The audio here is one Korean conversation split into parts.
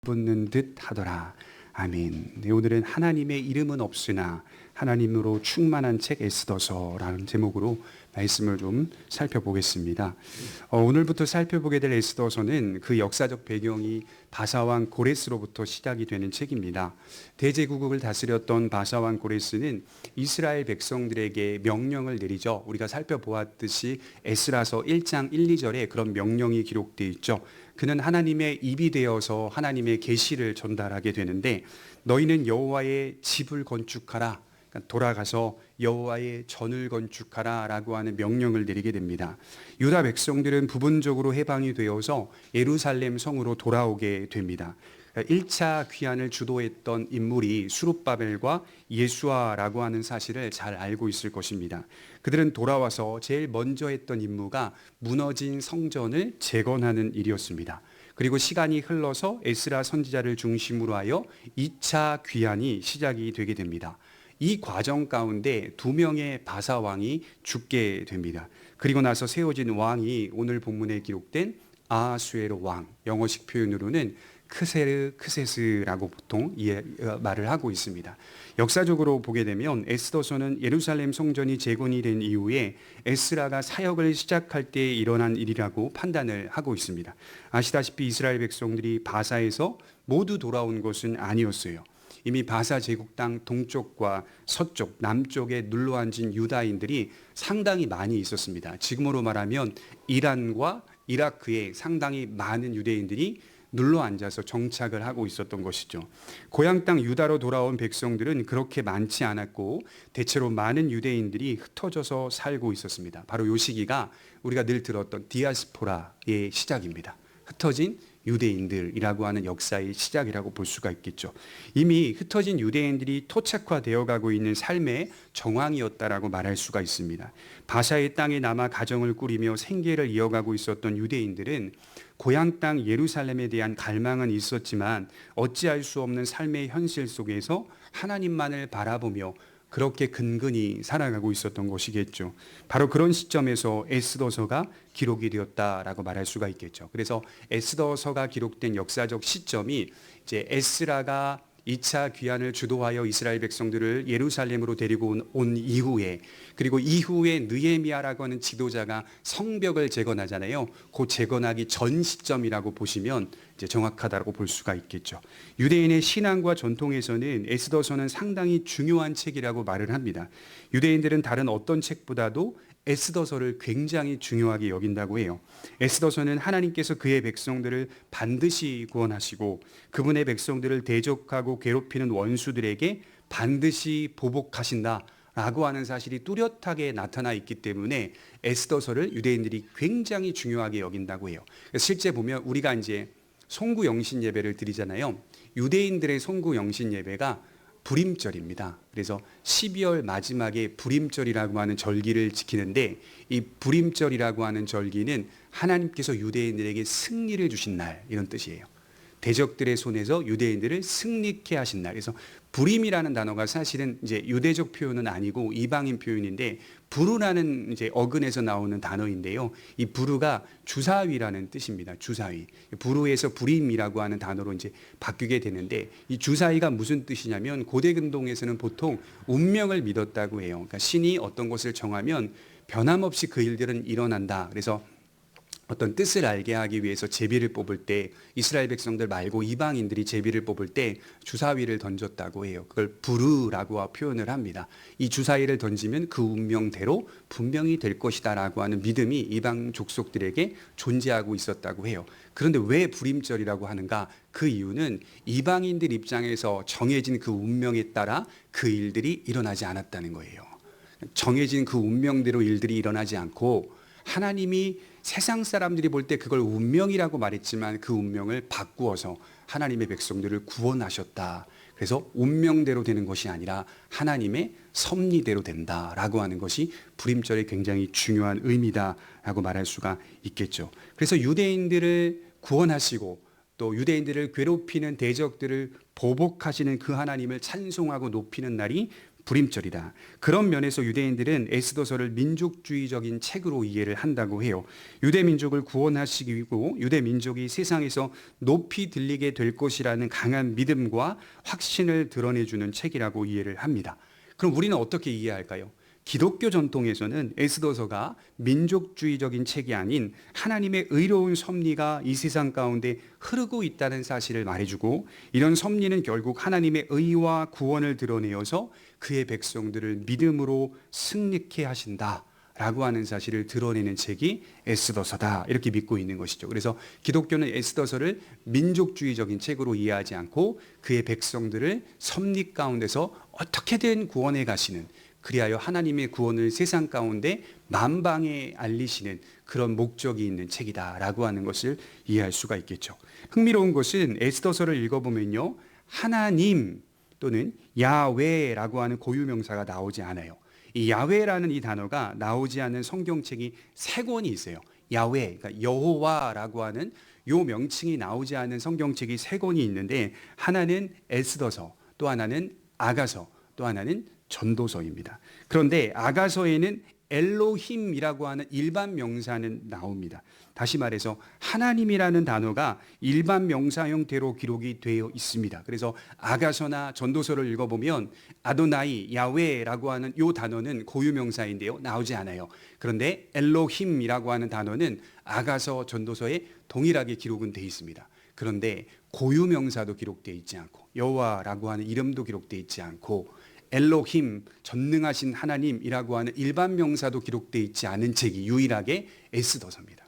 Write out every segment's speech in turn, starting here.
붙는 듯 하더라. 아멘. 네, 오늘은 하나님의 이름은 없으나 하나님으로 충만한 책 에스더서라는 제목으로 말씀을 좀 살펴보겠습니다. 오늘부터 살펴보게 될 에스더서는 그 역사적 배경이 바사왕 고레스로부터 시작이 되는 책입니다. 대제국을 다스렸던 바사왕 고레스는 이스라엘 백성들에게 명령을 내리죠. 우리가 살펴보았듯이 에스라서 1장 1, 2절에 그런 명령이 기록되어 있죠. 그는 하나님의 입이 되어서 하나님의 계시를 전달하게 되는데, 너희는 여호와의 집을 건축하라, 돌아가서 여호와의 전을 건축하라 라고 하는 명령을 내리게 됩니다. 유다 백성들은 부분적으로 해방이 되어서 예루살렘 성으로 돌아오게 됩니다. 1차 귀환을 주도했던 인물이 수룹바벨과 예수아라고 하는 사실을 잘 알고 있을 것입니다. 그들은 돌아와서 제일 먼저 했던 임무가 무너진 성전을 재건하는 일이었습니다. 그리고 시간이 흘러서 에스라 선지자를 중심으로 하여 2차 귀환이 시작이 되게 됩니다. 이 과정 가운데 2명의 바사 왕이 죽게 됩니다. 그리고 나서 세워진 왕이 오늘 본문에 기록된 아하수에로 왕, 영어식 표현으로는 크세르 크세스라고 보통 말을 하고 있습니다. 역사적으로 보게 되면 에스더서는 예루살렘 성전이 재건이 된 이후에 에스라가 사역을 시작할 때 일어난 일이라고 판단을 하고 있습니다. 아시다시피 이스라엘 백성들이 바사에서 모두 돌아온 것은 아니었어요. 이미 바사 제국 땅 동쪽과 서쪽, 남쪽에 눌러앉은 유다인들이 상당히 많이 있었습니다. 지금으로 말하면 이란과 이라크에 상당히 많은 유대인들이 눌러앉아서 정착을 하고 있었던 것이죠. 고향 땅 유다로 돌아온 백성들은 그렇게 많지 않았고 대체로 많은 유대인들이 흩어져서 살고 있었습니다. 바로 이 시기가 우리가 늘 들었던 디아스포라의 시작입니다. 흩어진 유대인들이라고 하는 역사의 시작이라고 볼 수가 있겠죠. 이미 흩어진 유대인들이 토착화되어 가고 있는 삶의 정황이었다라고 말할 수가 있습니다. 바사의 땅에 남아 가정을 꾸리며 생계를 이어가고 있었던 유대인들은 고향 땅 예루살렘에 대한 갈망은 있었지만 어찌할 수 없는 삶의 현실 속에서 하나님만을 바라보며 그렇게 근근히 살아가고 있었던 것이겠죠. 바로 그런 시점에서 에스더서가 기록이 되었다라고 말할 수가 있겠죠. 그래서 에스더서가 기록된 역사적 시점이 이제 에스라가 2차 귀환을 주도하여 이스라엘 백성들을 예루살렘으로 데리고 온 이후에, 그리고 이후에 느헤미야라고 하는 지도자가 성벽을 재건하잖아요. 그 재건하기 전 시점이라고 보시면 이제 정확하다고 볼 수가 있겠죠. 유대인의 신앙과 전통에서는 에스더서는 상당히 중요한 책이라고 말을 합니다. 유대인들은 다른 어떤 책보다도 에스더서를 굉장히 중요하게 여긴다고 해요. 에스더서는 하나님께서 그의 백성들을 반드시 구원하시고 그분의 백성들을 대적하고 괴롭히는 원수들에게 반드시 보복하신다라고 하는 사실이 뚜렷하게 나타나 있기 때문에 에스더서를 유대인들이 굉장히 중요하게 여긴다고 해요. 실제 보면 우리가 이제 송구 영신 예배를 드리잖아요. 유대인들의 송구 영신 예배가 불임절입니다. 그래서 12월 마지막에 불임절이라고 하는 절기를 지키는데, 이 불임절이라고 하는 절기는 하나님께서 유대인들에게 승리를 주신 날, 이런 뜻이에요. 대적들의 손에서 유대인들을 승리케 하신 날. 그래서 불임이라는 단어가 사실은 이제 유대적 표현은 아니고 이방인 표현인데, 부르라는 이제 어근에서 나오는 단어인데요. 이 부르가 주사위라는 뜻입니다. 주사위. 부르에서 불임이라고 하는 단어로 이제 바뀌게 되는데, 이 주사위가 무슨 뜻이냐면 고대 근동에서는 보통 운명을 믿었다고 해요. 그러니까 신이 어떤 것을 정하면 변함없이 그 일들은 일어난다. 그래서 어떤 뜻을 알게 하기 위해서 제비를 뽑을 때 이스라엘 백성들 말고 이방인들이 제비를 뽑을 때 주사위를 던졌다고 해요. 그걸 부르라고 표현을 합니다. 이 주사위를 던지면 그 운명대로 분명히 될 것이다 라고 하는 믿음이 이방 족속들에게 존재하고 있었다고 해요. 그런데 왜 불임절이라고 하는가? 그 이유는 이방인들 입장에서 정해진 그 운명에 따라 그 일들이 일어나지 않았다는 거예요. 정해진 그 운명대로 일들이 일어나지 않고 하나님이 세상 사람들이 볼 때 그걸 운명이라고 말했지만 그 운명을 바꾸어서 하나님의 백성들을 구원하셨다. 그래서 운명대로 되는 것이 아니라 하나님의 섭리대로 된다라고 하는 것이 불임절의 굉장히 중요한 의미다라고 말할 수가 있겠죠. 그래서 유대인들을 구원하시고 또 유대인들을 괴롭히는 대적들을 보복하시는 그 하나님을 찬송하고 높이는 날이 불임절이다. 그런 면에서 유대인들은 에스더서를 민족주의적인 책으로 이해를 한다고 해요. 유대 민족을 구원하시기 위고 유대 민족이 세상에서 높이 들리게 될 것이라는 강한 믿음과 확신을 드러내주는 책이라고 이해를 합니다. 그럼 우리는 어떻게 이해할까요? 기독교 전통에서는 에스더서가 민족주의적인 책이 아닌 하나님의 의로운 섭리가 이 세상 가운데 흐르고 있다는 사실을 말해주고, 이런 섭리는 결국 하나님의 의와 구원을 드러내어서 그의 백성들을 믿음으로 승리케 하신다라고 하는 사실을 드러내는 책이 에스더서다, 이렇게 믿고 있는 것이죠. 그래서 기독교는 에스더서를 민족주의적인 책으로 이해하지 않고 그의 백성들을 섭리 가운데서 어떻게든 구원해 가시는, 그리하여 하나님의 구원을 세상 가운데 만방에 알리시는 그런 목적이 있는 책이다라고 하는 것을 이해할 수가 있겠죠. 흥미로운 것은 에스더서를 읽어보면요, 하나님 또는 야훼라고 하는 고유명사가 나오지 않아요. 이 야훼라는 이 단어가 나오지 않는 성경책이 3권이 있어요. 야훼, 그러니까 여호와라고 하는 요 명칭이 나오지 않는 성경책이 3권이 있는데, 하나는 에스더서, 또 하나는 아가서, 또 하나는 전도서입니다. 그런데 아가서에는 엘로힘이라고 하는 일반 명사는 나옵니다. 다시 말해서 하나님이라는 단어가 일반 명사 형태로 기록이 되어 있습니다. 그래서 아가서나 전도서를 읽어보면 아도나이, 야훼라고 하는 이 단어는 고유명사인데요, 나오지 않아요. 그런데 엘로힘이라고 하는 단어는 아가서, 전도서에 동일하게 기록은 되어 있습니다. 그런데 고유명사도 기록되어 있지 않고, 여호와라고 하는 이름도 기록되어 있지 않고, 엘로힘, 전능하신 하나님이라고 하는 일반 명사도 기록되어 있지 않은 책이 유일하게 에스더서입니다.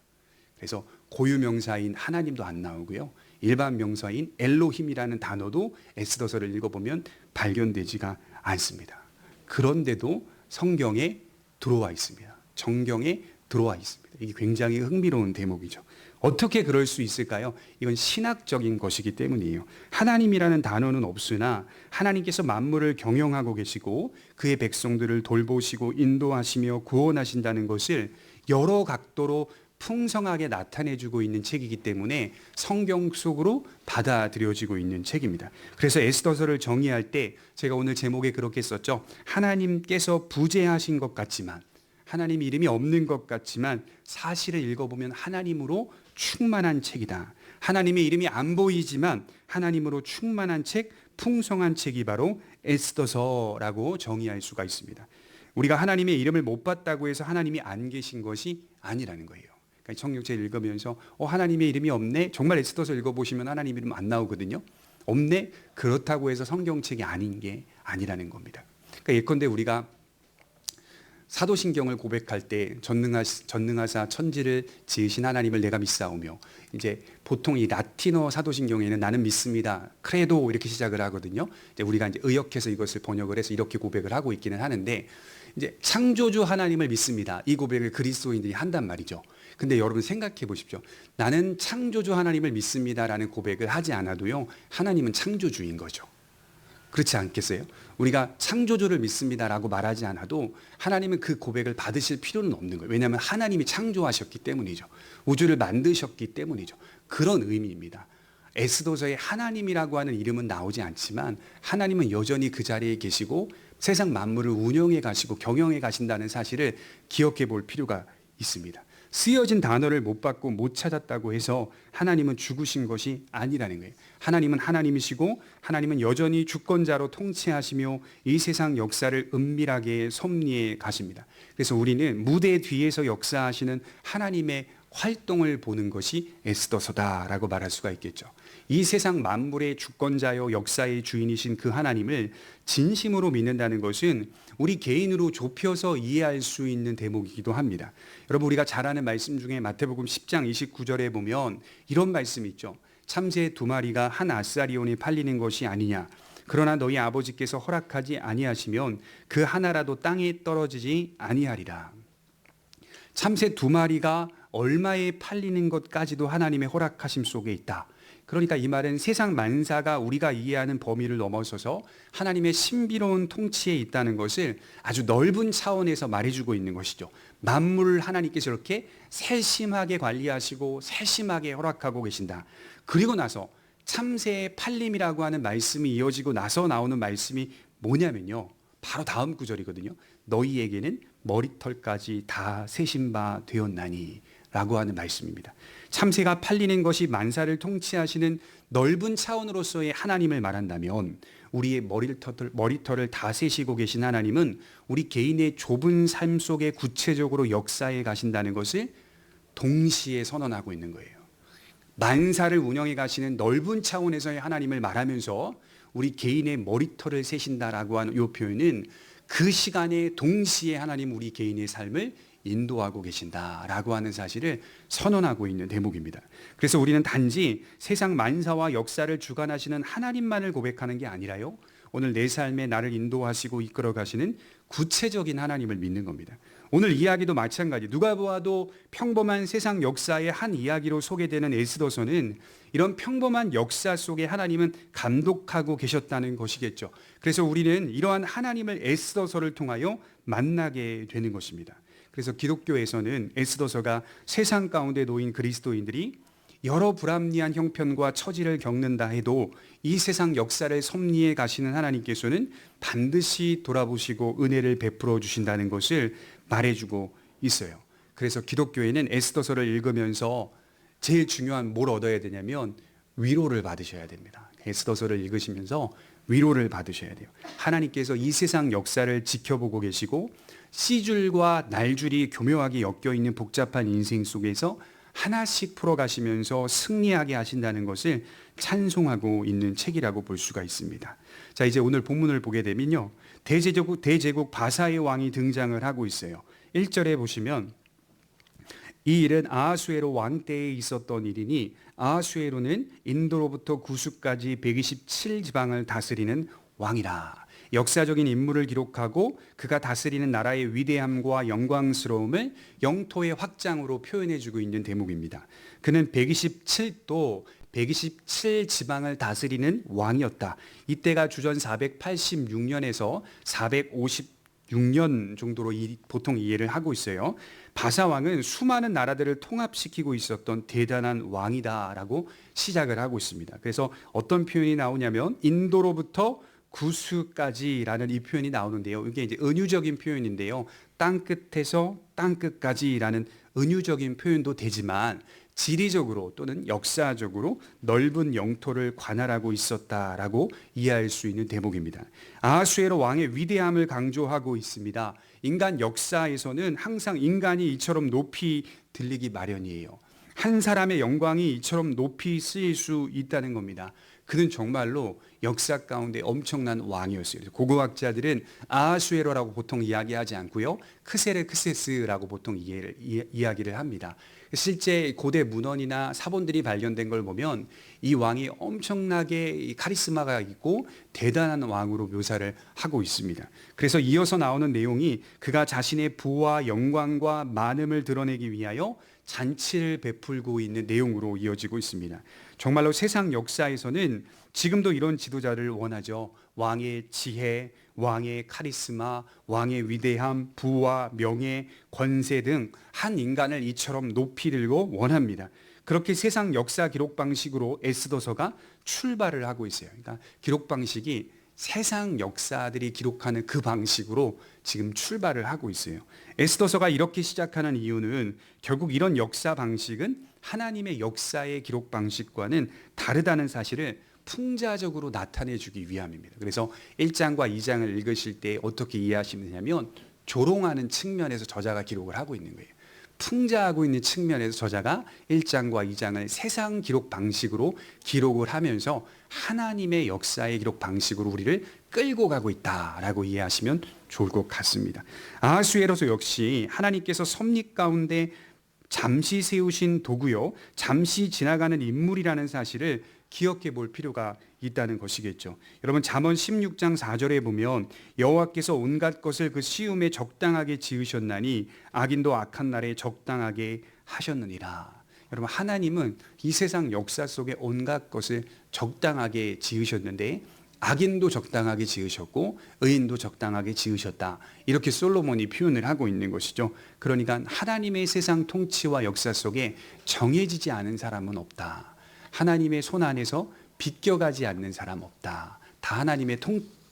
그래서 고유명사인 하나님도 안 나오고요, 일반 명사인 엘로힘이라는 단어도 에스더서를 읽어보면 발견되지가 않습니다. 그런데도 성경에 들어와 있습니다. 정경에 들어와 있습니다. 이게 굉장히 흥미로운 대목이죠. 어떻게 그럴 수 있을까요? 이건 신학적인 것이기 때문이에요. 하나님이라는 단어는 없으나 하나님께서 만물을 경영하고 계시고 그의 백성들을 돌보시고 인도하시며 구원하신다는 것을 여러 각도로 풍성하게 나타내주고 있는 책이기 때문에 성경 속으로 받아들여지고 있는 책입니다. 그래서 에스더서를 정의할 때 제가 오늘 제목에 그렇게 썼죠. 하나님께서 부재하신 것 같지만, 하나님 이름이 없는 것 같지만 사실을 읽어보면 하나님으로 충만한 책이다. 하나님의 이름이 안 보이지만 하나님으로 충만한 책, 풍성한 책이 바로 에스더서라고 정의할 수가 있습니다. 우리가 하나님의 이름을 못 봤다고 해서 하나님이 안 계신 것이 아니라는 거예요. 그러니까 성경책 읽으면서 하나님의 이름이 없네? 정말 에스더서 읽어보시면 하나님 이름 안 나오거든요. 없네? 그렇다고 해서 성경책이 아닌 게 아니라는 겁니다. 그러니까 예컨대 우리가 사도신경을 고백할 때 전능하사 천지를 지으신 하나님을 내가 믿사오며, 이제 보통 이 라틴어 사도신경에는 나는 믿습니다, 크레도 이렇게 시작을 하거든요. 이제 우리가 이제 의역해서 이것을 번역을 해서 이렇게 고백을 하고 있기는 하는데, 이제 창조주 하나님을 믿습니다, 이 고백을 그리스도인들이 한단 말이죠. 근데 여러분 생각해 보십시오. 나는 창조주 하나님을 믿습니다라는 고백을 하지 않아도요, 하나님은 창조주인 거죠. 그렇지 않겠어요? 우리가 창조주를 믿습니다라고 말하지 않아도 하나님은 그 고백을 받으실 필요는 없는 거예요. 왜냐하면 하나님이 창조하셨기 때문이죠. 우주를 만드셨기 때문이죠. 그런 의미입니다. 에스더서에 하나님이라고 하는 이름은 나오지 않지만 하나님은 여전히 그 자리에 계시고 세상 만물을 운영해 가시고 경영해 가신다는 사실을 기억해 볼 필요가 있습니다. 쓰여진 단어를 못 받고 못 찾았다고 해서 하나님은 죽으신 것이 아니라는 거예요. 하나님은 하나님이시고 하나님은 여전히 주권자로 통치하시며 이 세상 역사를 은밀하게 섭리해 가십니다. 그래서 우리는 무대 뒤에서 역사하시는 하나님의 활동을 보는 것이 에스더서다라고 말할 수가 있겠죠. 이 세상 만물의 주권자요 역사의 주인이신 그 하나님을 진심으로 믿는다는 것은 우리 개인으로 좁혀서 이해할 수 있는 대목이기도 합니다. 여러분, 우리가 잘 아는 말씀 중에 마태복음 10장 29절에 보면 이런 말씀이 있죠. 참새 2마리가 한 아사리온에 팔리는 것이 아니냐. 그러나 너희 아버지께서 허락하지 아니하시면 그 하나라도 땅에 떨어지지 아니하리라. 참새 2마리가 얼마에 팔리는 것까지도 하나님의 허락하심 속에 있다. 그러니까 이 말은 세상 만사가 우리가 이해하는 범위를 넘어서서 하나님의 신비로운 통치에 있다는 것을 아주 넓은 차원에서 말해주고 있는 것이죠. 만물을 하나님께서 이렇게 세심하게 관리하시고 세심하게 허락하고 계신다. 그리고 나서 참새의 팔림이라고 하는 말씀이 이어지고 나서 나오는 말씀이 뭐냐면요, 바로 다음 구절이거든요. 너희에게는 머리털까지 다 세신 바 되었나니 라고 하는 말씀입니다. 참새가 팔리는 것이 만사를 통치하시는 넓은 차원으로서의 하나님을 말한다면 우리의 머리털을 다 세시고 계신 하나님은 우리 개인의 좁은 삶 속에 구체적으로 역사해 가신다는 것을 동시에 선언하고 있는 거예요. 만사를 운영해 가시는 넓은 차원에서의 하나님을 말하면서 우리 개인의 머리털을 세신다라고 하는 이 표현은 그 시간에 동시에 하나님 우리 개인의 삶을 인도하고 계신다라고 하는 사실을 선언하고 있는 대목입니다. 그래서 우리는 단지 세상 만사와 역사를 주관하시는 하나님만을 고백하는 게 아니라요, 오늘 내 삶에 나를 인도하시고 이끌어 가시는 구체적인 하나님을 믿는 겁니다. 오늘 이야기도 마찬가지, 누가 보아도 평범한 세상 역사의 한 이야기로 소개되는 에스더서는 이런 평범한 역사 속에 하나님은 감독하고 계셨다는 것이겠죠. 그래서 우리는 이러한 하나님을 에스더서를 통하여 만나게 되는 것입니다. 그래서 기독교에서는 에스더서가 세상 가운데 놓인 그리스도인들이 여러 불합리한 형편과 처지를 겪는다 해도 이 세상 역사를 섭리해 가시는 하나님께서는 반드시 돌아보시고 은혜를 베풀어 주신다는 것을 말해주고 있어요. 그래서 기독교에는 에스더서를 읽으면서 제일 중요한 뭘 얻어야 되냐면 위로를 받으셔야 됩니다. 에스더서를 읽으시면서 위로를 받으셔야 돼요. 하나님께서 이 세상 역사를 지켜보고 계시고 씨줄과 날줄이 교묘하게 엮여 있는 복잡한 인생 속에서 하나씩 풀어가시면서 승리하게 하신다는 것을 찬송하고 있는 책이라고 볼 수가 있습니다. 자, 이제 오늘 본문을 보게 되면요, 대제국 바사의 왕이 등장을 하고 있어요. 1절에 보시면 이 일은 아하수에로 왕 때에 있었던 일이니 아하수에로는 인도로부터 구수까지 127지방을 다스리는 왕이라. 역사적인 인물을 기록하고 그가 다스리는 나라의 위대함과 영광스러움을 영토의 확장으로 표현해주고 있는 대목입니다. 그는 127지방을 다스리는 왕이었다. 이때가 주전 486년에서 456년 정도로 보통 이해를 하고 있어요. 바사왕은 수많은 나라들을 통합시키고 있었던 대단한 왕이다라고 시작을 하고 있습니다. 그래서 어떤 표현이 나오냐면 인도로부터 구수까지라는 이 표현이 나오는데요. 이게 이제 은유적인 표현인데요. 땅 끝에서 땅 끝까지라는 은유적인 표현도 되지만 지리적으로 또는 역사적으로 넓은 영토를 관할하고 있었다라고 이해할 수 있는 대목입니다. 아하수에로 왕의 위대함을 강조하고 있습니다. 인간 역사에서는 항상 인간이 이처럼 높이 들리기 마련이에요. 한 사람의 영광이 이처럼 높이 쓰일 수 있다는 겁니다. 그는 정말로 역사 가운데 엄청난 왕이었어요. 고고학자들은 아하수에로라고 보통 이야기하지 않고요, 크세르크세스라고 보통 이야기를 합니다. 실제 고대 문헌이나 사본들이 발견된 걸 보면 이 왕이 엄청나게 카리스마가 있고 대단한 왕으로 묘사를 하고 있습니다. 그래서 이어서 나오는 내용이 그가 자신의 부와 영광과 많음을 드러내기 위하여 잔치를 베풀고 있는 내용으로 이어지고 있습니다. 정말로 세상 역사에서는 지금도 이런 지도자를 원하죠. 왕의 지혜, 왕의 카리스마, 왕의 위대함, 부와 명예, 권세 등 한 인간을 이처럼 높이 들고 원합니다. 그렇게 세상 역사 기록 방식으로 에스더서가 출발을 하고 있어요. 그러니까 기록 방식이 세상 역사들이 기록하는 그 방식으로 지금 출발을 하고 있어요. 에스더서가 이렇게 시작하는 이유는 결국 이런 역사 방식은 하나님의 역사의 기록 방식과는 다르다는 사실을 풍자적으로 나타내 주기 위함입니다. 그래서 1장과 2장을 읽으실 때 어떻게 이해하시면 되냐면 조롱하는 측면에서 저자가 기록을 하고 있는 거예요. 풍자하고 있는 측면에서 저자가 1장과 2장을 세상 기록 방식으로 기록을 하면서 하나님의 역사의 기록 방식으로 우리를 끌고 가고 있다라고 이해하시면 좋을 것 같습니다. 아하수에로서 역시 하나님께서 섭리 가운데 잠시 세우신 도구요, 잠시 지나가는 인물이라는 사실을 기억해 볼 필요가 있다는 것이겠죠. 여러분, 잠언 16장 4절에 보면 여호와께서 온갖 것을 그 시음에 적당하게 지으셨나니 악인도 악한 날에 적당하게 하셨느니라. 여러분, 하나님은 이 세상 역사 속에 온갖 것을 적당하게 지으셨는데 악인도 적당하게 지으셨고 의인도 적당하게 지으셨다. 이렇게 솔로몬이 표현을 하고 있는 것이죠. 그러니까 하나님의 세상 통치와 역사 속에 정해지지 않은 사람은 없다. 하나님의 손 안에서 비껴가지 않는 사람 없다. 다 하나님의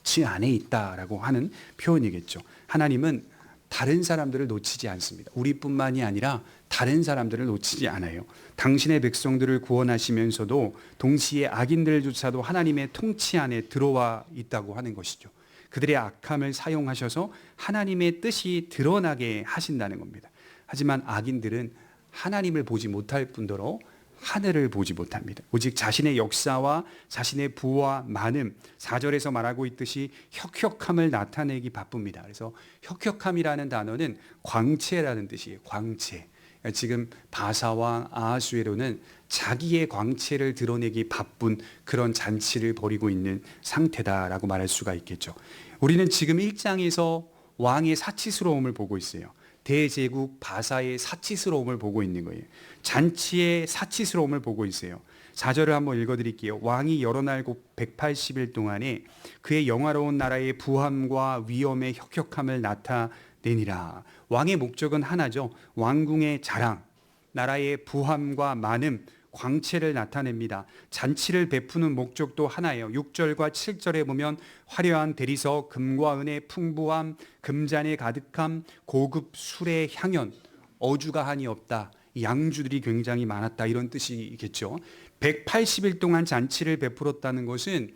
지 안에 있다라고 하는 표현이겠죠. 하나님은 다른 사람들을 놓치지 않습니다. 우리뿐만이 아니라 다른 사람들을 놓치지 않아요. 당신의 백성들을 구원하시면서도 동시에 악인들조차도 하나님의 통치 안에 들어와 있다고 하는 것이죠. 그들의 악함을 사용하셔서 하나님의 뜻이 드러나게 하신다는 겁니다. 하지만 악인들은 하나님을 보지 못할 뿐더러 하늘을 보지 못합니다. 오직 자신의 역사와 자신의 부와 많음, 4절에서 말하고 있듯이 혁혁함을 나타내기 바쁩니다. 그래서 혁혁함이라는 단어는 광채라는 뜻이에요. 광채. 지금 바사와 아하수에로는 자기의 광채를 드러내기 바쁜 그런 잔치를 벌이고 있는 상태다라고 말할 수가 있겠죠. 우리는 지금 1장에서 왕의 사치스러움을 보고 있어요. 대제국 바사의 사치스러움을 보고 있는 거예요. 잔치의 사치스러움을 보고 있어요. 4절을 한번 읽어드릴게요. 왕이 여러 날 곧 180일 동안에 그의 영화로운 나라의 부함과 위엄의 혁혁함을 나타내니라. 왕의 목적은 하나죠. 왕궁의 자랑, 나라의 부함과 많음, 광채를 나타냅니다. 잔치를 베푸는 목적도 하나예요. 6절과 7절에 보면 화려한 대리석, 금과 은의 풍부함, 금잔에 가득함, 고급 술의 향연, 어주가 한이 없다. 양주들이 굉장히 많았다. 이런 뜻이겠죠. 180일 동안 잔치를 베풀었다는 것은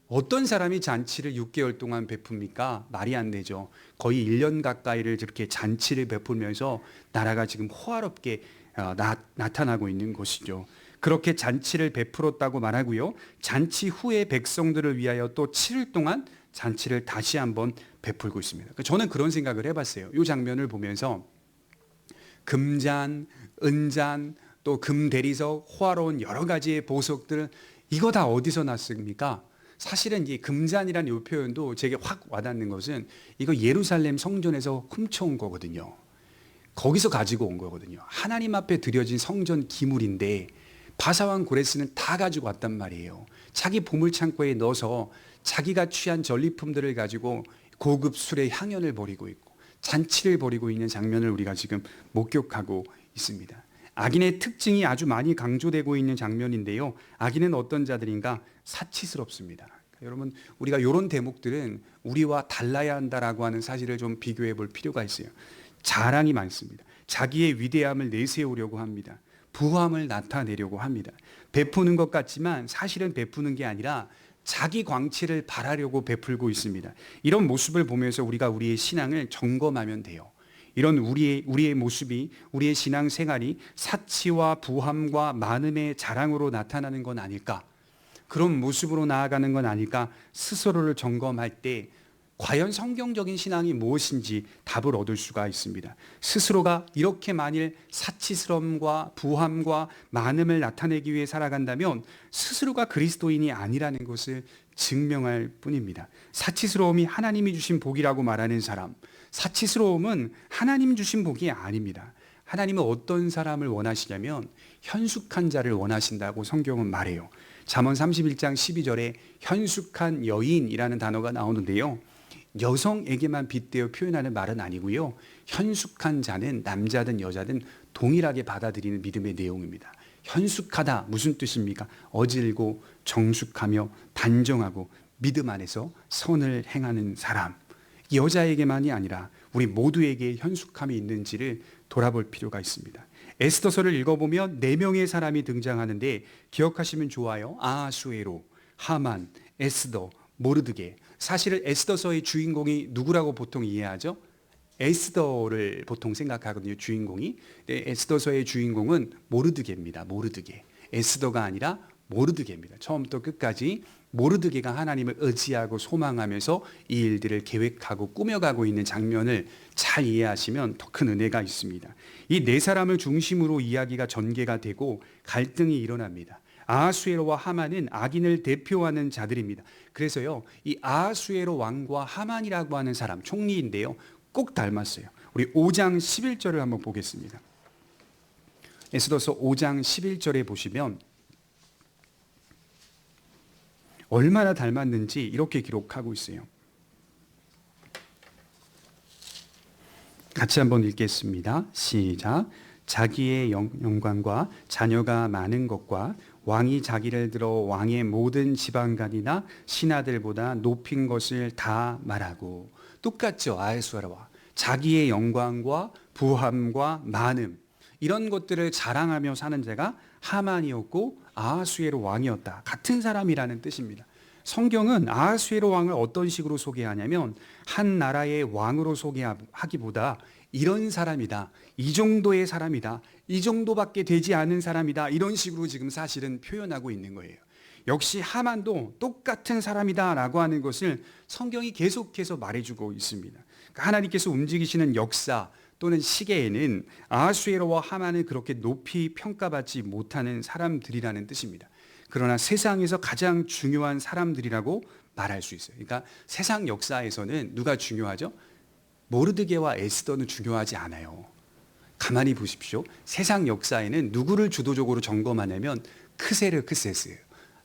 어떤 사람이 잔치를 6개월 동안 베풉니까? 말이 안 되죠. 거의 1년 가까이를 저렇게 잔치를 베풀면서 나라가 지금 호화롭게 나타나고 있는 것이죠. 그렇게 잔치를 베풀었다고 말하고요. 잔치 후에 백성들을 위하여 또 7일 동안 잔치를 다시 한번 베풀고 있습니다. 저는 그런 생각을 해봤어요. 이 장면을 보면서 금잔, 은잔, 또 금대리석, 호화로운 여러 가지의 보석들, 이거 다 어디서 났습니까? 사실은 이 금잔이라는 이 표현도 제게 확 와닿는 것은 이거 예루살렘 성전에서 훔쳐온 거거든요. 거기서 가지고 온 거거든요. 하나님 앞에 드려진 성전 기물인데 바사왕 고레스는 다 가지고 왔단 말이에요. 자기 보물창고에 넣어서 자기가 취한 전리품들을 가지고 고급 술의 향연을 벌이고 있고 잔치를 벌이고 있는 장면을 우리가 지금 목격하고 있습니다. 악인의 특징이 아주 많이 강조되고 있는 장면인데요. 악인은 어떤 자들인가? 사치스럽습니다. 여러분, 우리가 이런 대목들은 우리와 달라야 한다라고 하는 사실을 좀 비교해 볼 필요가 있어요. 자랑이 많습니다. 자기의 위대함을 내세우려고 합니다. 부함을 나타내려고 합니다. 베푸는 것 같지만 사실은 베푸는 게 아니라 자기 광채를 발하려고 베풀고 있습니다. 이런 모습을 보면서 우리가 우리의 신앙을 점검하면 돼요. 이런 우리의 모습이, 우리의 신앙 생활이 사치와 부함과 많음의 자랑으로 나타나는 건 아닐까? 그런 모습으로 나아가는 건 아닐까? 스스로를 점검할 때 과연 성경적인 신앙이 무엇인지 답을 얻을 수가 있습니다. 스스로가 이렇게 만일 사치스러움과 부함과 많음을 나타내기 위해 살아간다면 스스로가 그리스도인이 아니라는 것을 증명할 뿐입니다. 사치스러움이 하나님이 주신 복이라고 말하는 사람, 사치스러움은 하나님 주신 복이 아닙니다. 하나님은 어떤 사람을 원하시냐면 현숙한 자를 원하신다고 성경은 말해요. 잠언 31장 12절에 현숙한 여인이라는 단어가 나오는데요. 여성에게만 빗대어 표현하는 말은 아니고요. 현숙한 자는 남자든 여자든 동일하게 받아들이는 믿음의 내용입니다. 현숙하다 무슨 뜻입니까? 어질고 정숙하며 단정하고 믿음 안에서 선을 행하는 사람. 여자에게만이 아니라 우리 모두에게 현숙함이 있는지를 돌아볼 필요가 있습니다. 에스더서를 읽어보면 4명의 사람이 등장하는데 기억하시면 좋아요. 아하수에로, 하만, 에스더, 모르드게. 사실은 에스더서의 주인공이 누구라고 보통 이해하죠? 에스더를 보통 생각하거든요. 주인공이. 에스더서의 주인공은 모르드게입니다. 모르드게. 에스더가 아니라 모르드게입니다. 처음부터 끝까지 모르드게가 하나님을 의지하고 소망하면서 이 일들을 계획하고 꾸며가고 있는 장면을 잘 이해하시면 더 큰 은혜가 있습니다. 이 4사람을 중심으로 이야기가 전개가 되고 갈등이 일어납니다. 아하수에로와 하만은 악인을 대표하는 자들입니다. 그래서요, 이 아하수에로 왕과 하만이라고 하는 사람, 총리인데요, 꼭 닮았어요. 우리 5장 11절을 한번 보겠습니다. 에스더서 5장 11절에 보시면 얼마나 닮았는지 이렇게 기록하고 있어요. 같이 한번 읽겠습니다. 시작. 자기의 영광과 자녀가 많은 것과 왕이 자기를 들어 왕의 모든 지방간이나 신하들보다 높인 것을 다 말하고, 똑같죠. 아하수에로와 자기의 영광과 부함과 많음, 이런 것들을 자랑하며 사는 자가 하만이었고 아하수에로 왕이었다. 같은 사람이라는 뜻입니다. 성경은 아하수에로 왕을 어떤 식으로 소개하냐면 한 나라의 왕으로 소개하기보다 이런 사람이다, 이 정도의 사람이다, 이 정도밖에 되지 않은 사람이다, 이런 식으로 지금 사실은 표현하고 있는 거예요. 역시 하만도 똑같은 사람이다 라고 하는 것을 성경이 계속해서 말해주고 있습니다. 그러니까 하나님께서 움직이시는 역사 또는 시계에는 아하수에로와 하만을 그렇게 높이 평가받지 못하는 사람들이라는 뜻입니다. 그러나 세상에서 가장 중요한 사람들이라고 말할 수 있어요. 그러니까 세상 역사에서는 누가 중요하죠? 모르드게와 에스더는 중요하지 않아요. 가만히 보십시오. 세상 역사에는 누구를 주도적으로 점검하냐면 크세르크세스예요.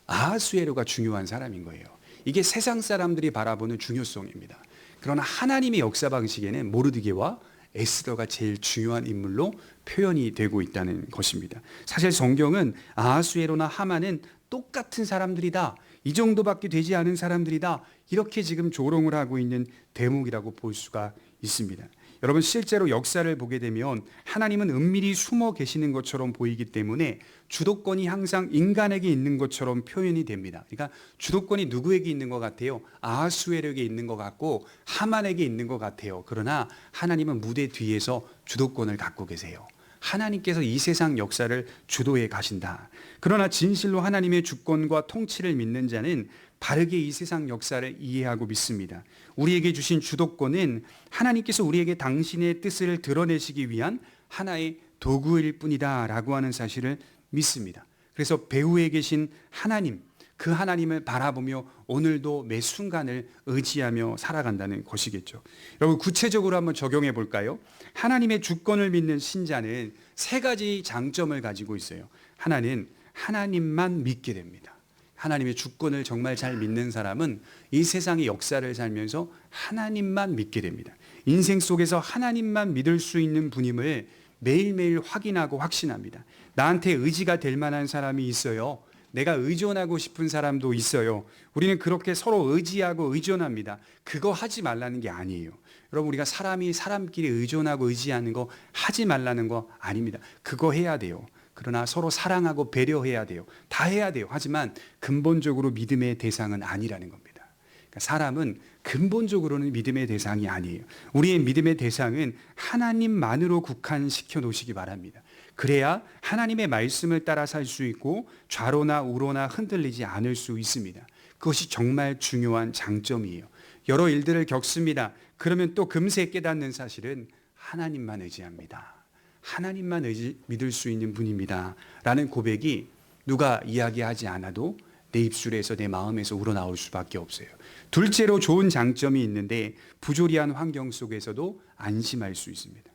아하수에로가 중요한 사람인 거예요. 이게 세상 사람들이 바라보는 중요성입니다. 그러나 하나님의 역사 방식에는 모르드게와 에스더가 제일 중요한 인물로 표현이 되고 있다는 것입니다. 사실 성경은 아하수에로나 하만은 똑같은 사람들이다, 이 정도밖에 되지 않은 사람들이다, 이렇게 지금 조롱을 하고 있는 대목이라고 볼 수가 있습니다. 여러분, 실제로 역사를 보게 되면 하나님은 은밀히 숨어 계시는 것처럼 보이기 때문에 주도권이 항상 인간에게 있는 것처럼 표현이 됩니다. 그러니까 주도권이 누구에게 있는 것 같아요? 아하수에로에게 있는 것 같고 하만에게 있는 것 같아요. 그러나 하나님은 무대 뒤에서 주도권을 갖고 계세요. 하나님께서 이 세상 역사를 주도해 가신다. 그러나 진실로 하나님의 주권과 통치를 믿는 자는 바르게 이 세상 역사를 이해하고 믿습니다. 우리에게 주신 주도권은 하나님께서 우리에게 당신의 뜻을 드러내시기 위한 하나의 도구일 뿐이다 라고 하는 사실을 믿습니다. 그래서 배후에 계신 하나님, 그 하나님을 바라보며 오늘도 매 순간을 의지하며 살아간다는 것이겠죠. 여러분, 구체적으로 한번 적용해 볼까요? 하나님의 주권을 믿는 신자는 세 가지 장점을 가지고 있어요. 하나는 하나님만 믿게 됩니다. 하나님의 주권을 정말 잘 믿는 사람은 이 세상의 역사를 살면서 하나님만 믿게 됩니다. 인생 속에서 하나님만 믿을 수 있는 분임을 매일매일 확인하고 확신합니다. 나한테 의지가 될 만한 사람이 있어요. 내가 의존하고 싶은 사람도 있어요. 우리는 그렇게 서로 의지하고 의존합니다. 그거 하지 말라는 게 아니에요. 여러분, 우리가 사람이 사람끼리 의존하고 의지하는 거 하지 말라는 거 아닙니다. 그거 해야 돼요. 그러나 서로 사랑하고 배려해야 돼요. 다 해야 돼요. 하지만 근본적으로 믿음의 대상은 아니라는 겁니다. 그러니까 사람은 근본적으로는 믿음의 대상이 아니에요. 우리의 믿음의 대상은 하나님만으로 국한시켜 놓으시기 바랍니다. 그래야 하나님의 말씀을 따라 살 수 있고 좌로나 우로나 흔들리지 않을 수 있습니다. 그것이 정말 중요한 장점이에요. 여러 일들을 겪습니다. 그러면 또 금세 깨닫는 사실은 하나님만 의지합니다. 하나님만 믿을 수 있는 분입니다 라는 고백이 누가 이야기하지 않아도 내 입술에서 내 마음에서 우러나올 수밖에 없어요. 둘째로 좋은 장점이 있는데 부조리한 환경 속에서도 안심할 수 있습니다.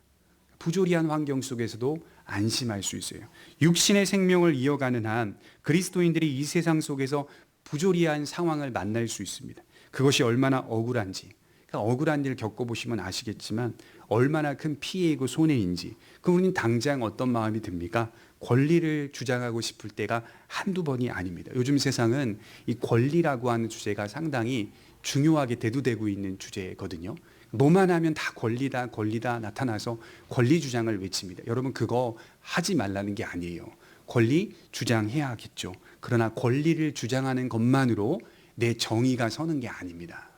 부조리한 환경 속에서도 안심할 수 있어요. 육신의 생명을 이어가는 한 그리스도인들이 이 세상 속에서 부조리한 상황을 만날 수 있습니다. 그것이 얼마나 억울한지, 억울한 일을 겪어보시면 아시겠지만 얼마나 큰 피해이고 손해인지. 그럼 우리는 당장 어떤 마음이 듭니까? 권리를 주장하고 싶을 때가 한두 번이 아닙니다. 요즘 세상은 이 권리라고 하는 주제가 상당히 중요하게 대두되고 있는 주제거든요. 뭐만 하면 다 권리다 권리다 나타나서 권리 주장을 외칩니다. 여러분, 그거 하지 말라는 게 아니에요. 권리 주장해야겠죠. 그러나 권리를 주장하는 것만으로 내 정의가 서는 게 아닙니다.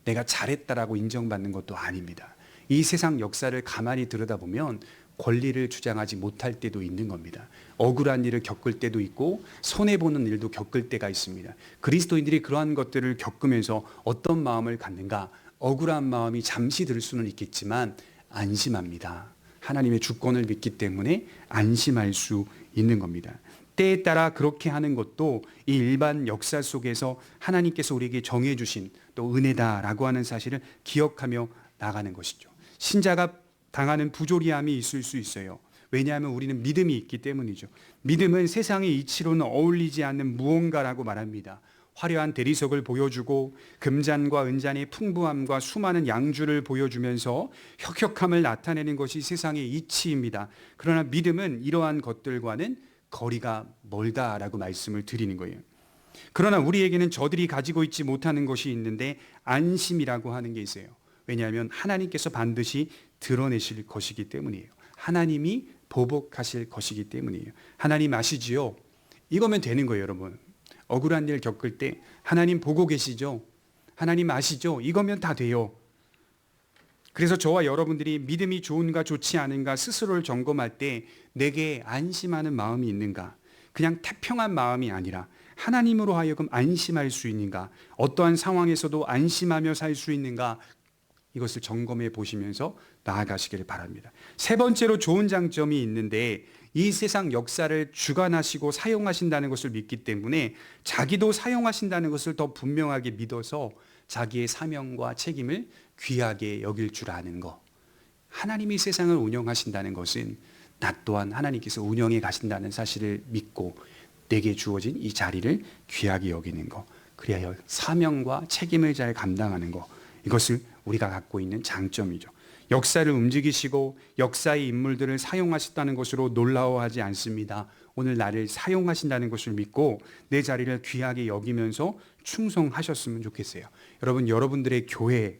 내가 잘했다라고 인정받는 것도 아닙니다. 이 세상 역사를 가만히 들여다보면 권리를 주장하지 못할 때도 있는 겁니다. 억울한 일을 겪을 때도 있고 손해보는 일도 겪을 때가 있습니다. 그리스도인들이 그러한 것들을 겪으면서 어떤 마음을 갖는가? 억울한 마음이 잠시 들 수는 있겠지만 안심합니다. 하나님의 주권을 믿기 때문에 안심할 수 있는 겁니다. 때에 따라 그렇게 하는 것도 이 일반 역사 속에서 하나님께서 우리에게 정해주신 또 은혜다라고 하는 사실을 기억하며 나가는 것이죠. 신자가 당하는 부조리함이 있을 수 있어요. 왜냐하면 우리는 믿음이 있기 때문이죠. 믿음은 세상의 이치로는 어울리지 않는 무언가라고 말합니다. 화려한 대리석을 보여주고 금잔과 은잔의 풍부함과 수많은 양주를 보여주면서 혁혁함을 나타내는 것이 세상의 이치입니다. 그러나 믿음은 이러한 것들과는 거리가 멀다라고 말씀을 드리는 거예요. 그러나 우리에게는 저들이 가지고 있지 못하는 것이 있는데 안심이라고 하는 게 있어요. 왜냐하면 하나님께서 반드시 드러내실 것이기 때문이에요. 하나님이 보복하실 것이기 때문이에요. 하나님 아시지요? 이거면 되는 거예요, 여러분. 억울한 일 겪을 때 하나님 보고 계시죠? 하나님 아시죠? 이거면 다 돼요. 그래서 저와 여러분들이 믿음이 좋은가 좋지 않은가 스스로를 점검할 때 내게 안심하는 마음이 있는가? 그냥 태평한 마음이 아니라 하나님으로 하여금 안심할 수 있는가? 어떠한 상황에서도 안심하며 살 수 있는가? 이것을 점검해 보시면서 나아가시기를 바랍니다. 세 번째로 좋은 장점이 있는데 이 세상 역사를 주관하시고 사용하신다는 것을 믿기 때문에 자기도 사용하신다는 것을 더 분명하게 믿어서 자기의 사명과 책임을 귀하게 여길 줄 아는 것. 하나님이 세상을 운영하신다는 것은 나 또한 하나님께서 운영해 가신다는 사실을 믿고 내게 주어진 이 자리를 귀하게 여기는 것. 그래야 사명과 책임을 잘 감당하는 것. 이것을 우리가 갖고 있는 장점이죠. 역사를 움직이시고 역사의 인물들을 사용하셨다는 것으로 놀라워하지 않습니다. 오늘 나를 사용하신다는 것을 믿고 내 자리를 귀하게 여기면서 충성하셨으면 좋겠어요. 여러분, 여러분들의 교회,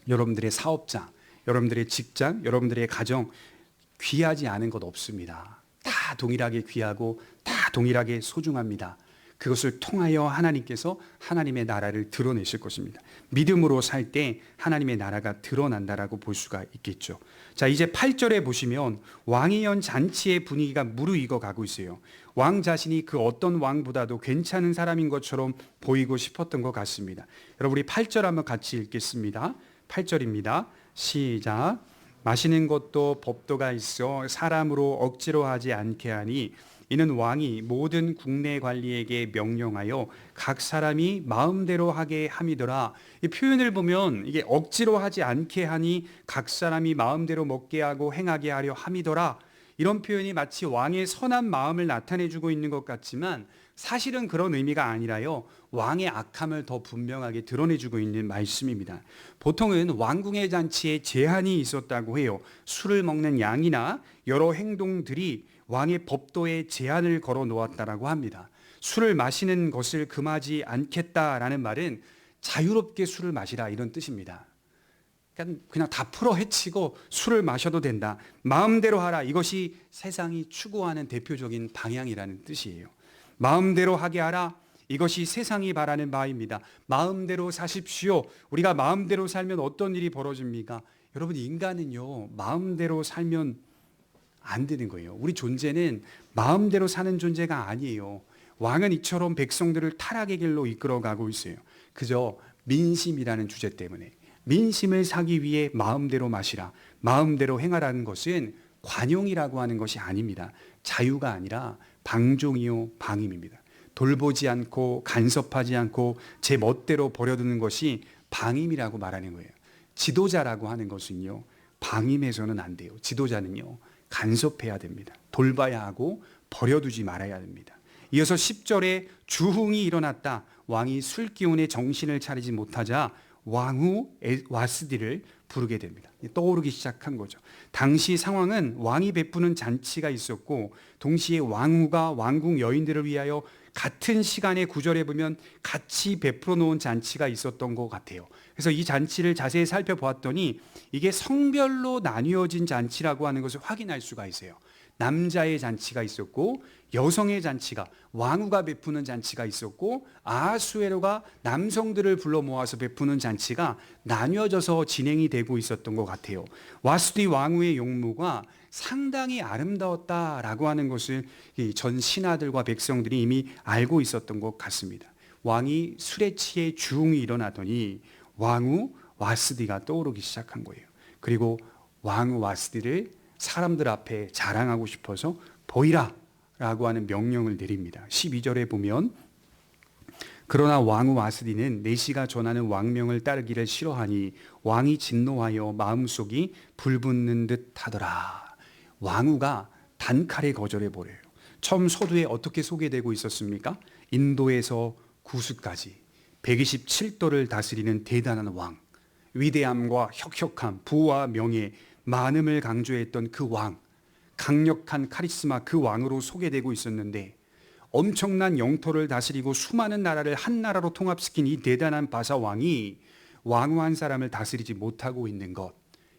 여러분들의 사업장, 여러분들의 직장, 여러분들의 가정 귀하지 않은 것 없습니다. 다 동일하게 귀하고 다 동일하게 소중합니다. 그것을 통하여 하나님께서 하나님의 나라를 드러내실 것입니다. 믿음으로 살 때 하나님의 나라가 드러난다라고 볼 수가 있겠죠. 자, 이제 8절에 보시면 왕이 연 잔치의 분위기가 무르익어 가고 있어요. 왕 자신이 그 어떤 왕보다도 괜찮은 사람인 것처럼 보이고 싶었던 것 같습니다. 여러분, 우리 8절 한번 같이 읽겠습니다. 8절입니다. 시작. 마시는 것도 법도가 있어 사람으로 억지로 하지 않게 하니 이는 왕이 모든 국내 관리에게 명령하여 각 사람이 마음대로 하게 함이더라. 이 표현을 보면 이게 억지로 하지 않게 하니 각 사람이 마음대로 먹게 하고 행하게 하려 함이더라. 이런 표현이 마치 왕의 선한 마음을 나타내주고 있는 것 같지만 사실은 그런 의미가 아니라요, 왕의 악함을 더 분명하게 드러내주고 있는 말씀입니다. 보통은 왕궁의 잔치에 제한이 있었다고 해요. 술을 먹는 양이나 여러 행동들이 왕의 법도에 제한을 걸어 놓았다라고 합니다. 술을 마시는 것을 금하지 않겠다라는 말은 자유롭게 술을 마시라, 이런 뜻입니다. 그냥 다 풀어 헤치고 술을 마셔도 된다, 마음대로 하라, 이것이 세상이 추구하는 대표적인 방향이라는 뜻이에요. 마음대로 하게 하라, 이것이 세상이 바라는 바입니다. 마음대로 사십시오. 우리가 마음대로 살면 어떤 일이 벌어집니까? 여러분, 인간은요, 마음대로 살면 안 되는 거예요. 우리 존재는 마음대로 사는 존재가 아니에요. 왕은 이처럼 백성들을 타락의 길로 이끌어가고 있어요. 그저 민심이라는 주제 때문에. 민심을 사기 위해 마음대로 마시라, 마음대로 행하라는 것은 관용이라고 하는 것이 아닙니다. 자유가 아니라 방종이요 방임입니다. 돌보지 않고 간섭하지 않고 제 멋대로 버려두는 것이 방임이라고 말하는 거예요. 지도자라고 하는 것은요, 방임해서는 안 돼요. 지도자는요, 간섭해야 됩니다. 돌봐야 하고 버려두지 말아야 됩니다. 이어서 10절에 주흥이 일어났다. 왕이 술 기운에 정신을 차리지 못하자 왕후 와스디를 부르게 됩니다. 떠오르기 시작한 거죠. 당시 상황은 왕이 베푸는 잔치가 있었고 동시에 왕후가 왕궁 여인들을 위하여 같은 시간에 구절에 보면 같이 베풀어 놓은 잔치가 있었던 것 같아요. 그래서 이 잔치를 자세히 살펴보았더니 이게 성별로 나뉘어진 잔치라고 하는 것을 확인할 수가 있어요. 남자의 잔치가 있었고 여성의 잔치가, 왕후가 베푸는 잔치가 있었고 아하수에로가 남성들을 불러 모아서 베푸는 잔치가 나뉘어져서 진행이 되고 있었던 것 같아요. 와스디 왕후의 용모가 상당히 아름다웠다라고 하는 것을 전 신하들과 백성들이 이미 알고 있었던 것 같습니다. 왕이 술에 취해 주흥이 일어나더니 왕후 와스디가 떠오르기 시작한 거예요. 그리고 왕후 와스디를 사람들 앞에 자랑하고 싶어서 보이라 라고 하는 명령을 내립니다. 12절에 보면 그러나 왕후 와스디는 내시가 전하는 왕명을 따르기를 싫어하니 왕이 진노하여 마음속이 불붙는 듯 하더라. 왕후가 단칼에 거절해 버려요. 처음 서두에 어떻게 소개되고 있었습니까? 인도에서 구수까지 127도를 다스리는 대단한 왕, 위대함과 혁혁함, 부와 명예, 많음을 강조했던 그 왕, 강력한 카리스마 그 왕으로 소개되고 있었는데 엄청난 영토를 다스리고 수많은 나라를 한 나라로 통합시킨 이 대단한 바사 왕이 왕후 한 사람을 다스리지 못하고 있는 것.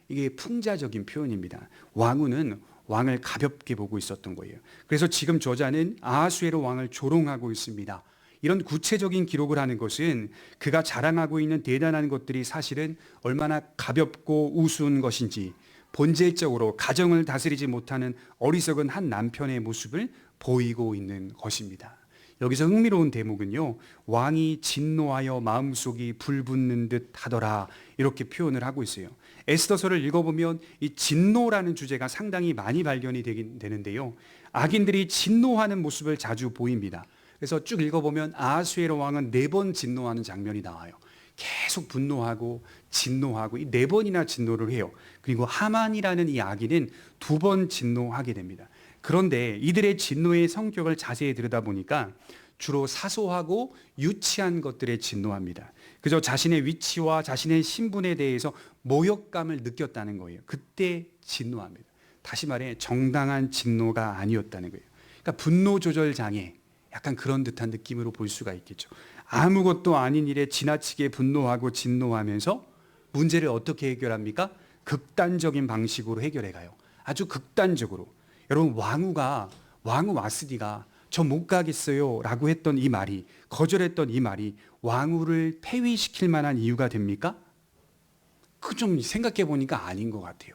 이게 풍자적인 표현입니다. 왕후는 왕을 가볍게 보고 있었던 거예요. 그래서 지금 저자는 아하수에로 왕을 조롱하고 있습니다. 이런 구체적인 기록을 하는 것은 그가 자랑하고 있는 대단한 것들이 사실은 얼마나 가볍고 우스운 것인지 본질적으로 가정을 다스리지 못하는 어리석은 한 남편의 모습을 보이고 있는 것입니다. 여기서 흥미로운 대목은요, 왕이 진노하여 마음속이 불붙는 듯 하더라, 이렇게 표현을 하고 있어요. 에스더서를 읽어보면 이 진노라는 주제가 상당히 많이 발견이 되는데요, 악인들이 진노하는 모습을 자주 보입니다. 그래서 쭉 읽어보면 아하수에로 왕은 4번 진노하는 장면이 나와요. 계속 분노하고 진노하고 이 4번이나 진노를 해요. 그리고 하만이라는 이 악인은 2번 진노하게 됩니다. 그런데 이들의 진노의 성격을 자세히 들여다보니까 주로 사소하고 유치한 것들에 진노합니다. 그저 자신의 위치와 자신의 신분에 대해서 모욕감을 느꼈다는 거예요. 그때 진노합니다. 다시 말해 정당한 진노가 아니었다는 거예요. 그러니까 분노 조절 장애, 약간 그런 듯한 느낌으로 볼 수가 있겠죠. 아무것도 아닌 일에 지나치게 분노하고 진노하면서 문제를 어떻게 해결합니까? 극단적인 방식으로 해결해 가요. 아주 극단적으로. 여러분, 왕후 와스디가 저 못 가겠어요 라고 했던 이 말이, 거절했던 이 말이 왕후를 폐위시킬 만한 이유가 됩니까? 그 좀 생각해 보니까 아닌 것 같아요.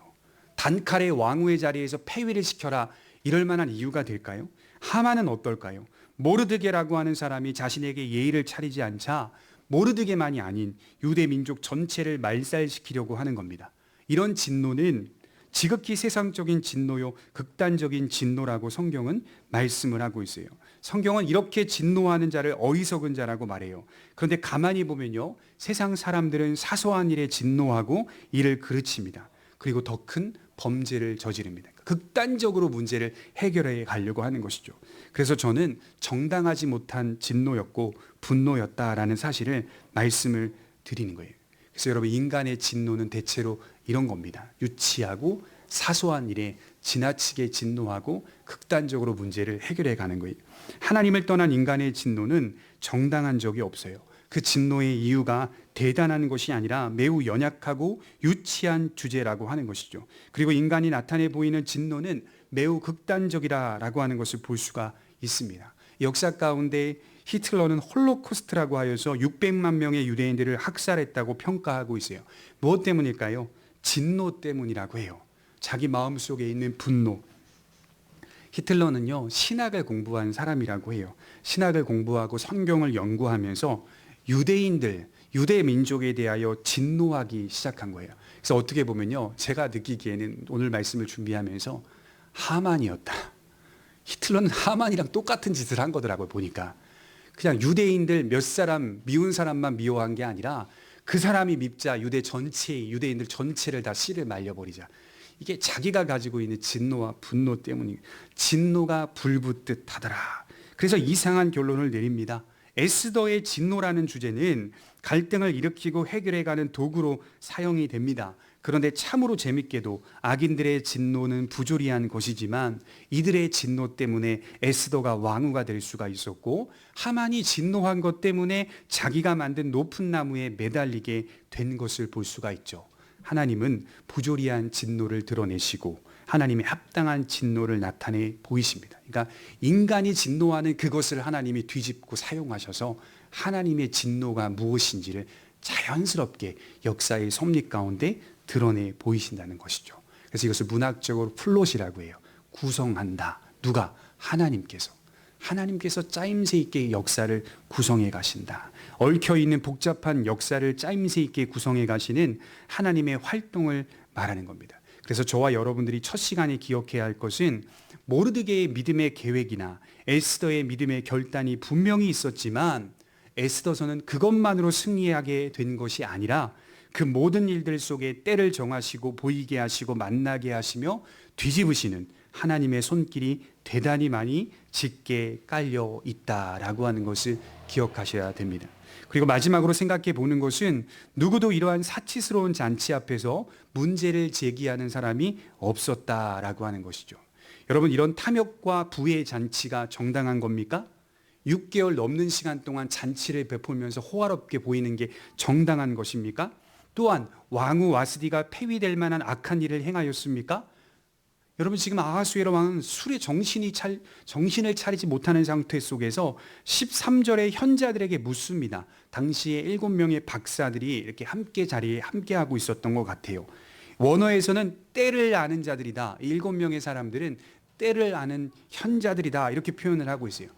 단칼에 왕후의 자리에서 폐위를 시켜라, 이럴 만한 이유가 될까요? 하만은 어떨까요? 모르드게라고 하는 사람이 자신에게 예의를 차리지 않자 모르드게만이 아닌 유대 민족 전체를 말살시키려고 하는 겁니다. 이런 진노는 지극히 세상적인 진노요, 극단적인 진노라고 성경은 말씀을 하고 있어요. 성경은 이렇게 진노하는 자를 어리석은 자라고 말해요. 그런데 가만히 보면요, 세상 사람들은 사소한 일에 진노하고 이를 그르칩니다. 그리고 더 큰 범죄를 저지릅니다. 극단적으로 문제를 해결해 가려고 하는 것이죠. 그래서 저는 정당하지 못한 진노였고 분노였다라는 사실을 말씀을 드리는 거예요. 그래서 여러분, 인간의 진노는 대체로 이런 겁니다. 유치하고 사소한 일에 지나치게 진노하고 극단적으로 문제를 해결해 가는 거예요. 하나님을 떠난 인간의 진노는 정당한 적이 없어요. 그 진노의 이유가 대단한 것이 아니라 매우 연약하고 유치한 주제라고 하는 것이죠. 그리고 인간이 나타내 보이는 진노는 매우 극단적이라고 하는 것을 볼 수가 있습니다. 역사 가운데 히틀러는 홀로코스트라고 하여서 600만 명의 유대인들을 학살했다고 평가하고 있어요. 무엇 때문일까요? 진노 때문이라고 해요. 자기 마음속에 있는 분노. 히틀러는요, 신학을 공부한 사람이라고 해요. 신학을 공부하고 성경을 연구하면서 유대인들, 유대 민족에 대하여 진노하기 시작한 거예요. 그래서 어떻게 보면요, 제가 느끼기에는 오늘 말씀을 준비하면서 하만이었다. 히틀러는 하만이랑 똑같은 짓을 한 거더라고요, 보니까. 그냥 유대인들 몇 사람, 미운 사람만 미워한 게 아니라 그 사람이 밉자 유대인들 전체를 다 씨를 말려버리자. 이게 자기가 가지고 있는 진노와 분노 때문이, 진노가 불붙듯 하더라. 그래서 이상한 결론을 내립니다. 에스더의 진노라는 주제는 갈등을 일으키고 해결해가는 도구로 사용이 됩니다. 그런데 참으로 재밌게도 악인들의 진노는 부조리한 것이지만 이들의 진노 때문에 에스더가 왕후가 될 수가 있었고, 하만이 진노한 것 때문에 자기가 만든 높은 나무에 매달리게 된 것을 볼 수가 있죠. 하나님은 부조리한 진노를 드러내시고 하나님의 합당한 진노를 나타내 보이십니다. 그러니까 인간이 진노하는 그것을 하나님이 뒤집고 사용하셔서 하나님의 진노가 무엇인지를 자연스럽게 역사의 섭리 가운데 드러내 보이신다는 것이죠. 그래서 이것을 문학적으로 플롯이라고 해요. 구성한다. 누가? 하나님께서 짜임새 있게 역사를 구성해 가신다. 얽혀있는 복잡한 역사를 짜임새 있게 구성해 가시는 하나님의 활동을 말하는 겁니다. 그래서 저와 여러분들이 첫 시간에 기억해야 할 것은 모르드게의 믿음의 계획이나 에스더의 믿음의 결단이 분명히 있었지만 에스더서는 그것만으로 승리하게 된 것이 아니라 그 모든 일들 속에 때를 정하시고 보이게 하시고 만나게 하시며 뒤집으시는 하나님의 손길이 대단히 많이 짙게 깔려 있다라고 하는 것을 기억하셔야 됩니다. 그리고 마지막으로 생각해 보는 것은 누구도 이러한 사치스러운 잔치 앞에서 문제를 제기하는 사람이 없었다라고 하는 것이죠. 여러분, 이런 탐욕과 부의 잔치가 정당한 겁니까? 6개월 넘는 시간 동안 잔치를 베풀면서 호화롭게 보이는 게 정당한 것입니까? 또한 왕후 와스디가 폐위될 만한 악한 일을 행하였습니까? 여러분, 지금 아하수에로 왕은 술에 정신을 차리지 못하는 상태 속에서 13절에 현자들에게 묻습니다. 당시에 7명의 박사들이 이렇게 함께 자리에 함께하고 있었던 것 같아요. 원어에서는 때를 아는 자들이다. 7명의 사람들은 때를 아는 현자들이다. 이렇게 표현을 하고 있어요.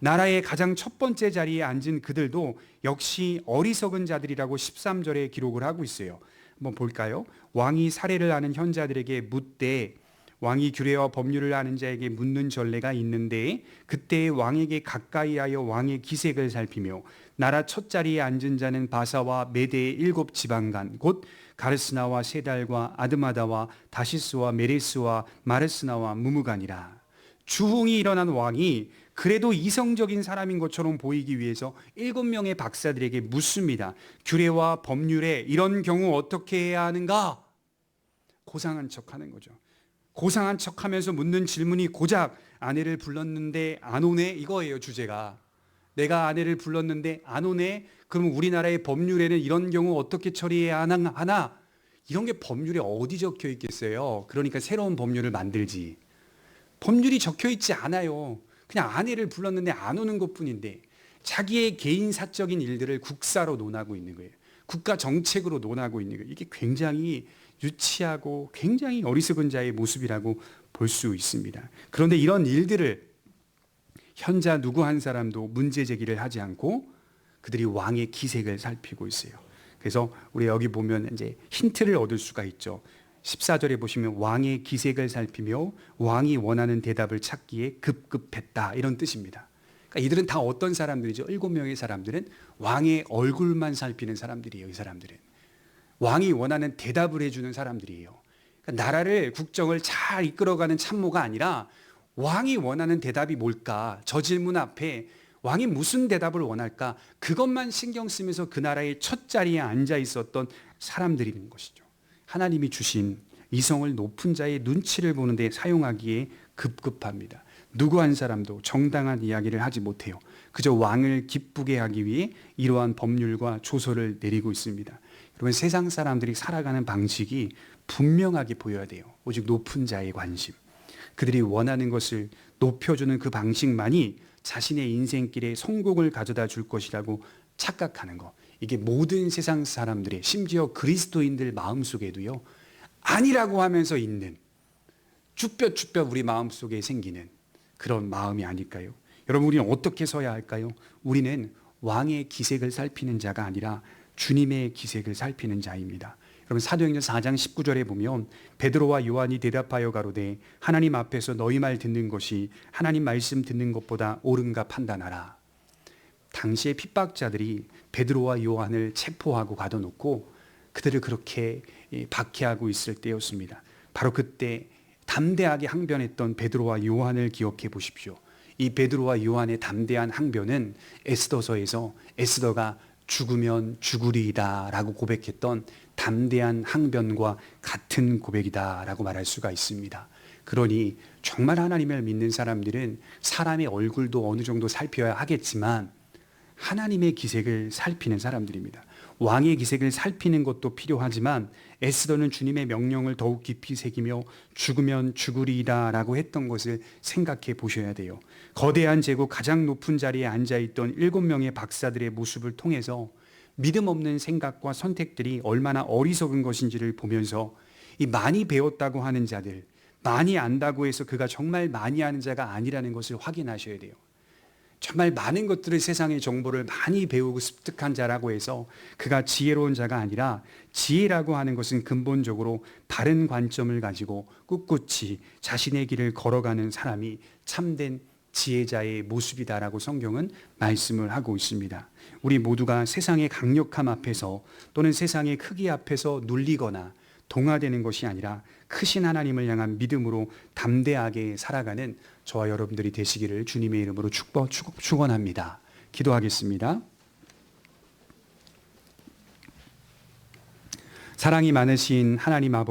나라의 가장 첫 번째 자리에 앉은 그들도 역시 어리석은 자들이라고 13절에 기록을 하고 있어요. 한번 볼까요? 왕이 사례를 아는 현자들에게 묻되, 왕이 규례와 법률을 아는 자에게 묻는 전례가 있는데, 그때 왕에게 가까이하여 왕의 기색을 살피며 나라 첫 자리에 앉은 자는 바사와 메대의 7 지방간 곧 가르스나와 세달과 아드마다와 다시스와 메레스와 마르스나와 무무간이라. 주홍이 일어난 왕이 그래도 이성적인 사람인 것처럼 보이기 위해서 7명의 박사들에게 묻습니다. 규례와 법률에 이런 경우 어떻게 해야 하는가? 고상한 척하는 거죠. 고상한 척하면서 묻는 질문이 고작 아내를 불렀는데 안 오네, 이거예요. 주제가. 내가 아내를 불렀는데 안 오네? 그럼 우리나라의 법률에는 이런 경우 어떻게 처리해야 하나? 이런 게 법률에 어디 적혀 있겠어요? 그러니까 새로운 법률을 만들지. 법률이 적혀 있지 않아요. 그냥 아내를 불렀는데 안 오는 것뿐인데 자기의 개인 사적인 일들을 국사로 논하고 있는 거예요. 국가 정책으로 논하고 있는 거예요. 이게 굉장히 유치하고 굉장히 어리석은 자의 모습이라고 볼 수 있습니다. 그런데 이런 일들을 현자 누구 한 사람도 문제 제기를 하지 않고 그들이 왕의 기색을 살피고 있어요. 그래서 우리 여기 보면 이제 힌트를 얻을 수가 있죠. 14절에 보시면 왕의 기색을 살피며 왕이 원하는 대답을 찾기에 급급했다, 이런 뜻입니다. 그러니까 이들은 다 어떤 사람들이죠? 7명의 사람들은 왕의 얼굴만 살피는 사람들이에요. 이 사람들은 왕이 원하는 대답을 해주는 사람들이에요. 그러니까 나라를, 국정을 잘 이끌어가는 참모가 아니라 왕이 원하는 대답이 뭘까? 저 질문 앞에 왕이 무슨 대답을 원할까? 그것만 신경 쓰면서 그 나라의 첫 자리에 앉아 있었던 사람들인 것이죠. 하나님이 주신 이성을 높은 자의 눈치를 보는데 사용하기에 급급합니다. 누구 한 사람도 정당한 이야기를 하지 못해요. 그저 왕을 기쁘게 하기 위해 이러한 법률과 조서를 내리고 있습니다. 여러분, 세상 사람들이 살아가는 방식이 분명하게 보여야 돼요. 오직 높은 자의 관심, 그들이 원하는 것을 높여주는 그 방식만이 자신의 인생길에 성공을 가져다 줄 것이라고 착각하는 것, 이게 모든 세상 사람들의, 심지어 그리스도인들 마음속에도요, 아니라고 하면서 있는, 쭈뼛쭈뼛 우리 마음속에 생기는 그런 마음이 아닐까요? 여러분, 우리는 어떻게 서야 할까요? 우리는 왕의 기색을 살피는 자가 아니라 주님의 기색을 살피는 자입니다. 여러분, 사도행전 4장 19절에 보면 베드로와 요한이 대답하여 가로되 하나님 앞에서 너희 말 듣는 것이 하나님 말씀 듣는 것보다 옳은가 판단하라. 당시의 핍박자들이 베드로와 요한을 체포하고 가둬놓고 그들을 그렇게 박해하고 있을 때였습니다. 바로 그때 담대하게 항변했던 베드로와 요한을 기억해 보십시오. 이 베드로와 요한의 담대한 항변은 에스더서에서 에스더가 죽으면 죽으리이다 라고 고백했던 담대한 항변과 같은 고백이다 라고 말할 수가 있습니다. 그러니 정말 하나님을 믿는 사람들은 사람의 얼굴도 어느 정도 살펴야 하겠지만 하나님의 기색을 살피는 사람들입니다. 왕의 기색을 살피는 것도 필요하지만 에스더는 주님의 명령을 더욱 깊이 새기며 죽으면 죽으리이다 라고 했던 것을 생각해 보셔야 돼요. 거대한 제국 가장 높은 자리에 앉아있던 7명의 박사들의 모습을 통해서 믿음 없는 생각과 선택들이 얼마나 어리석은 것인지를 보면서 이 많이 배웠다고 하는 자들, 많이 안다고 해서 그가 정말 많이 아는 자가 아니라는 것을 확인하셔야 돼요. 정말 많은 것들을, 세상의 정보를 많이 배우고 습득한 자라고 해서 그가 지혜로운 자가 아니라, 지혜라고 하는 것은 근본적으로 바른 관점을 가지고 꿋꿋이 자신의 길을 걸어가는 사람이 참된 지혜자의 모습이다라고 성경은 말씀을 하고 있습니다. 우리 모두가 세상의 강력함 앞에서 또는 세상의 크기 앞에서 눌리거나 동화되는 것이 아니라 크신 하나님을 향한 믿음으로 담대하게 살아가는 저와 여러분들이 되시기를 주님의 이름으로 축원합니다. 기도하겠습니다. 사랑이 많으신 하나님 아버지,